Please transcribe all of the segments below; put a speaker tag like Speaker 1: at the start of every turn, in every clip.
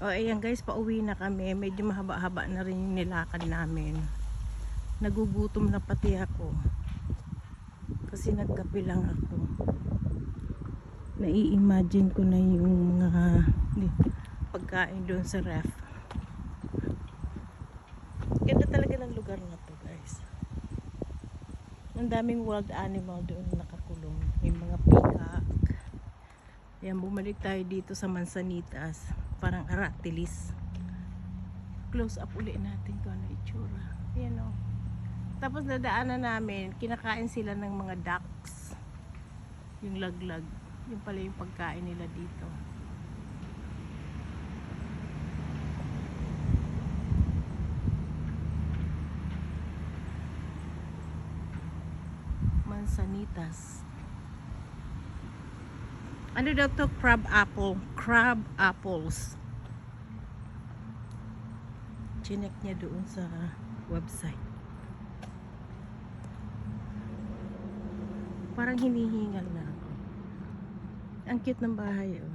Speaker 1: O ayan guys, pauwi na kami. Medyo mahaba-haba na rin yung nilakad namin. Nagugutom na pati ako. Kasi nagkape lang ako. Nai-imagine ko na yung mga pagkain doon sa ref. Ganda talaga ng lugar na to guys. Ang daming wild animal doon nakakulong. May mga peacock. Yan, bumalik tayo dito sa Mansanitas. Parang Aratilis. Close up uli natin kung ano itsura. Yan o. Tapos nadaanan namin, kinakain sila ng mga ducks. Yung laglag. Yung pala yung pagkain nila dito. Mansanitas. Ano daw to? Crab apple. Crab apples. Chinek niya doon sa website. Parang hinihingal na ako. Ang cute ng bahay oh.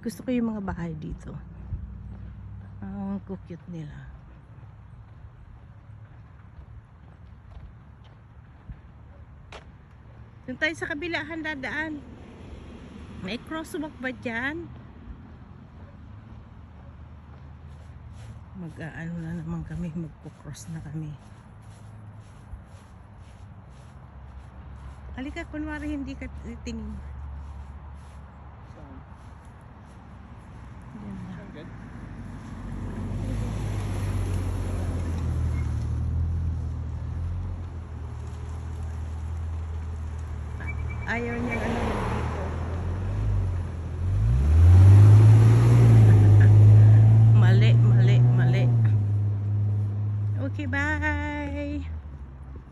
Speaker 1: Gusto ko yung mga bahay dito. Ang cute nila. Doon tayo sa kabilaan dadaan. May crosswalk ba dyan? Mag-aano na naman kami, magpo-cross na kami. Halika, kunwari hindi ka tingin. Yan na. Ayaw niya ano dito. Mali. Okay, bye.